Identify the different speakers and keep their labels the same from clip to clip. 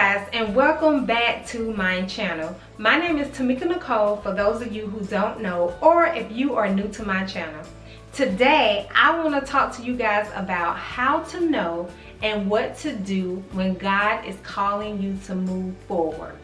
Speaker 1: guys, and welcome back to my channel. My name is Tamika Nicole for those of you who don't know, or if you are new to my channel. Today I want to talk to you guys about how to know and what to do when God is calling you to move forward.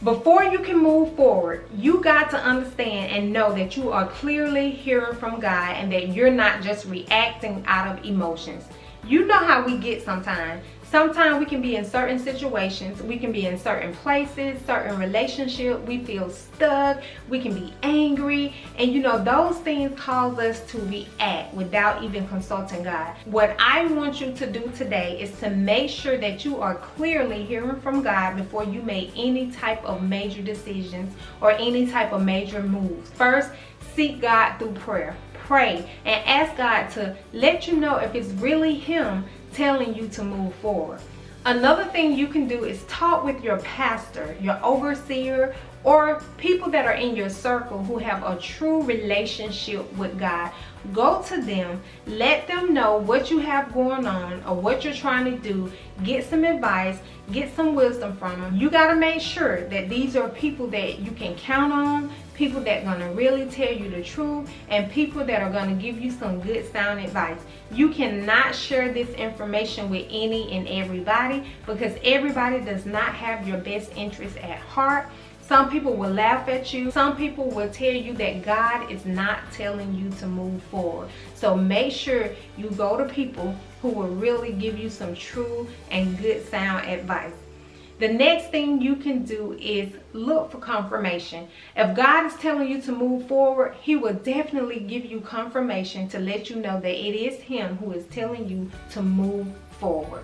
Speaker 1: Before you can move forward, you got to understand and know that you are clearly hearing from God and that you're not just reacting out of emotions. You know how we get sometimes. Sometimes we can be in certain situations, we can be in certain places, certain relationships, we feel stuck, we can be angry, and those things cause us to react without even consulting God. What I want you to do today is to make sure that you are clearly hearing from God before you make any type of major decisions or any type of major moves. First, seek God through prayer. Pray and ask God to let you know if it's really Him telling you to move forward. Another thing you can do is talk with your pastor, your overseer, or people that are in your circle who have a true relationship with God. Go to them, let them know what you have going on or what you're trying to do. Get some advice, get some wisdom from them. You got to make sure that these are people that you can count on, people that are going to really tell you the truth, and people that are going to give you some good sound advice. You cannot share this information with any and everybody because everybody does not have your best interest at heart. Some people will laugh at you. Some people will tell you that God is not telling you to move forward. So make sure you go to people who will really give you some true and good sound advice. The next thing you can do is look for confirmation. If God is telling you to move forward, He will definitely give you confirmation to let you know that it is Him who is telling you to move forward.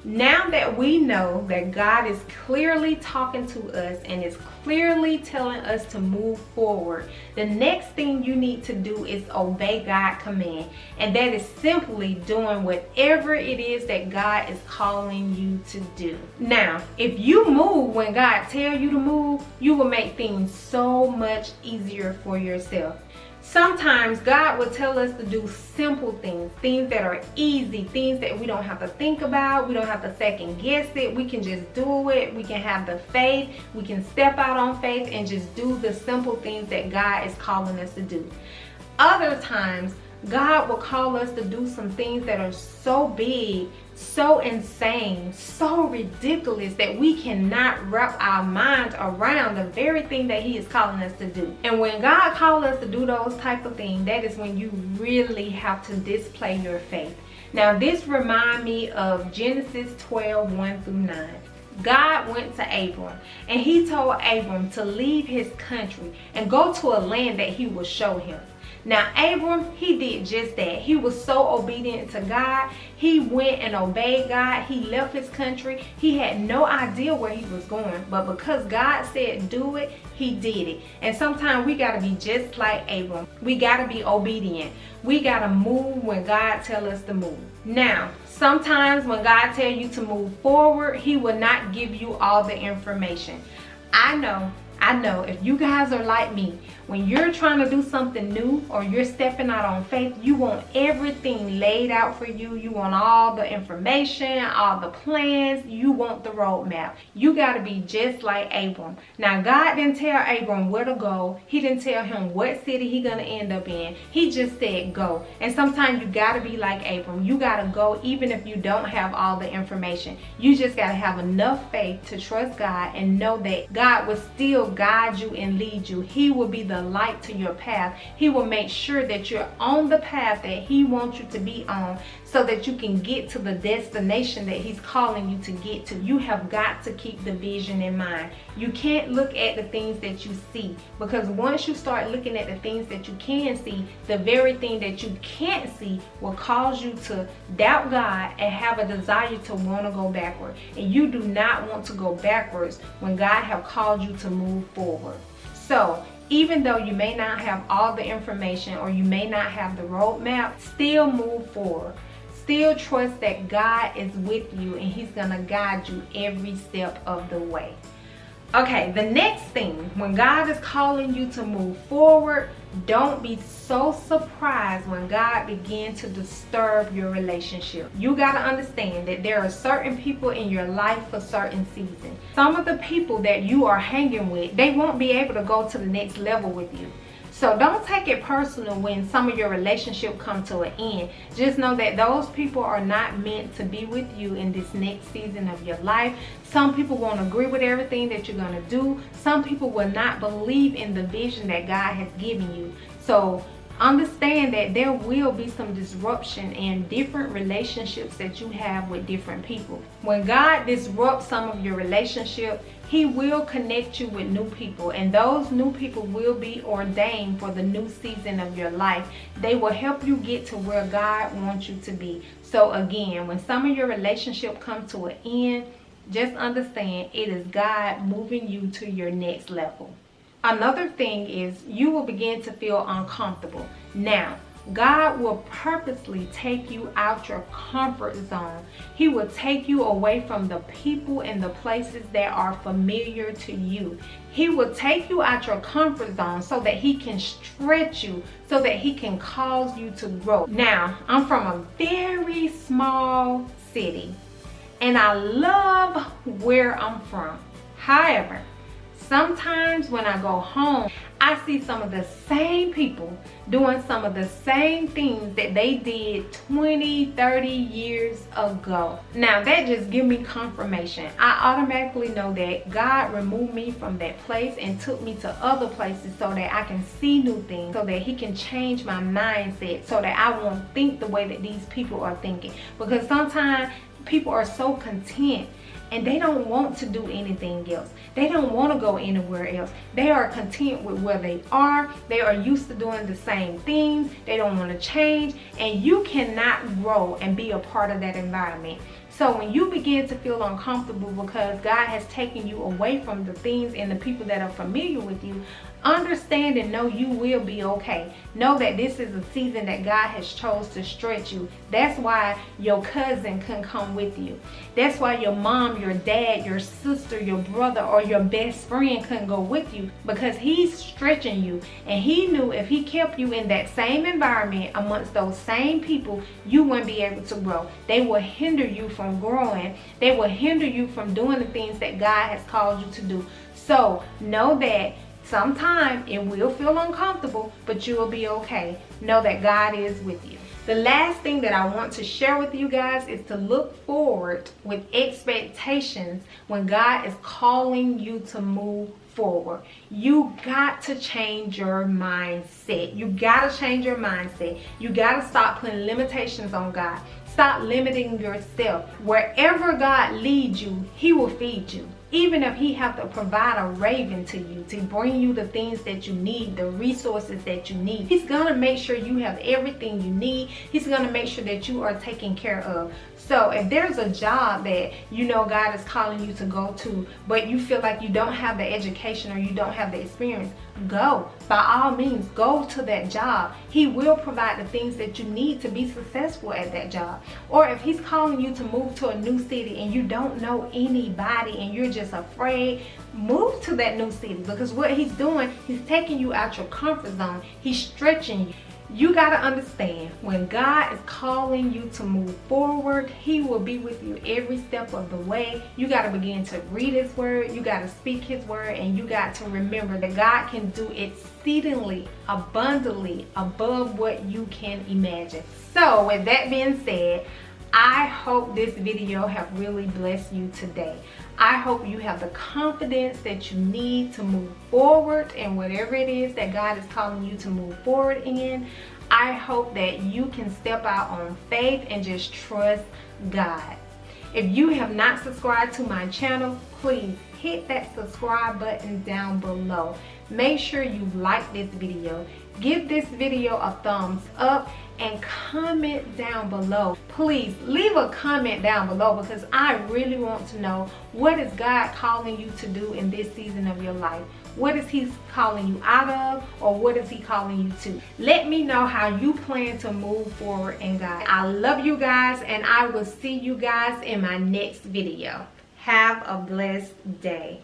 Speaker 1: Now that we know that God is clearly talking to us and is clearly telling us to move forward, the next thing you need to do is obey God's command. And that is simply doing whatever it is that God is calling you to do. Now, if you move when God tells you to move, you will make things so much easier for yourself. Sometimes God will tell us to do simple things, things that are easy, things that we don't have to think about, we don't have to second guess it, we can just do it, we can have the faith, we can step out on faith and just do the simple things that God is calling us to do. Other times, God will call us to do some things that are so big, so insane, so ridiculous that we cannot wrap our minds around the very thing that He is calling us to do. And when God calls us to do those type of things, that is when you really have to display your faith. Now this reminds me of Genesis 12, 1 through 9. God went to Abram and He told Abram to leave his country and go to a land that He will show him. Now Abram, he did just that. He was so obedient to God. He went and obeyed God. He left his country. He had no idea where he was going, but because God said do it, he did it. And sometimes we got to be just like Abram. We got to be obedient. We got to move when God tells us to move. Now, sometimes when God tells you to move forward, He will not give you all the information. I know if you guys are like me, when you're trying to do something new or you're stepping out on faith, you want everything laid out for you. You want all the information, all the plans. You want the roadmap. You got to be just like Abram. Now, God didn't tell Abram where to go. He didn't tell him what city he going to end up in. He just said go. And sometimes you got to be like Abram. You got to go even if you don't have all the information. You just got to have enough faith to trust God and know that God will still guide you and lead you. He will be the light to your path. He will make sure that you're on the path that He wants you to be on so that you can get to the destination that He's calling you to get to. You have got to keep the vision in mind. You can't look at the things that you see, because once you start looking at the things that you can see, the very thing that you can't see will cause you to doubt God and have a desire to want to go backward. And you do not want to go backwards when God have called you to move forward. So even though you may not have all the information or you may not have the roadmap, still move forward. Still trust that God is with you and He's going to guide you every step of the way. Okay, the next thing, when God is calling you to move forward, don't be so surprised when God begins to disturb your relationship. You got to understand that there are certain people in your life for certain seasons. Some of the people that you are hanging with, they won't be able to go to the next level with you. So don't take it personal when some of your relationship come to an end. Just know that those people are not meant to be with you in this next season of your life. Some people won't agree with everything that you're going to do. Some people will not believe in the vision that God has given you. So understand that there will be some disruption in different relationships that you have with different people. When God disrupts some of your relationship, He will connect you with new people, and those new people will be ordained for the new season of your life. They will help you get to where God wants you to be. So again, when some of your relationship come to an end, just understand it is God moving you to your next level. Another thing is you will begin to feel uncomfortable. Now, God will purposely take you out your comfort zone. He will take you away from the people and the places that are familiar to you. He will take you out your comfort zone so that He can stretch you, so that He can cause you to grow. Now, I'm from a very small city, and I love where I'm from. However, sometimes when I go home, I see some of the same people doing some of the same things that they did 20, 30 years ago. Now that just gives me confirmation. I automatically know that God removed me from that place and took me to other places so that I can see new things, so that He can change my mindset, so that I won't think the way that these people are thinking. Because sometimes people are so content and they don't want to do anything else. They don't want to go anywhere else. They are content with where they are. They are used to doing the same things. They don't want to change, and you cannot grow and be a part of that environment. So when you begin to feel uncomfortable because God has taken you away from the things and the people that are familiar with you, understand and know you will be okay. Know that this is a season that God has chose to stretch you. That's why your cousin couldn't come with you. That's why your mom, your dad, your sister, your brother, or your best friend couldn't go with you, because He's stretching you. And He knew if He kept you in that same environment amongst those same people, you wouldn't be able to grow. They will hinder you from growing. They will hinder you from doing the things that God has called you to do. So know that sometimes it will feel uncomfortable, but you will be okay. Know that God is with you. The last thing that I want to share with you guys is to look forward with expectations when God is calling you to move forward. You got to change your mindset. You got to change your mindset. You got to stop putting limitations on God. Stop limiting yourself. Wherever God leads you, He will feed you. Even if He have to provide a raven to you to bring you the things that you need, the resources that you need, He's gonna make sure you have everything you need. He's gonna make sure that you are taken care of. So if there's a job that you know God is calling you to go to, but you feel like you don't have the education or you don't have the experience, go. By all means, go to that job. He will provide the things that you need to be successful at that job. Or if He's calling you to move to a new city and you don't know anybody and you're just afraid, move to that new city, because what He's doing, He's taking you out your comfort zone. He's stretching you. You got to understand, when God is calling you to move forward, He will be with you every step of the way. You got to begin to read His word. You got to speak His word, and you got to remember that God can do exceedingly, abundantly, above what you can imagine. So with that being said, I hope this video have really blessed you today. I hope you have the confidence that you need to move forward in whatever it is that God is calling you to move forward in. I hope that you can step out on faith and just trust God. If you have not subscribed to my channel, please hit that subscribe button down below. Make sure you like this video. Give this video a thumbs up and comment down below. Please leave a comment down below, because I really want to know, what is God calling you to do in this season of your life? What is He calling you out of, or what is He calling you to? Let me know how you plan to move forward in God. I love you guys, and I will see you guys in my next video. Have a blessed day.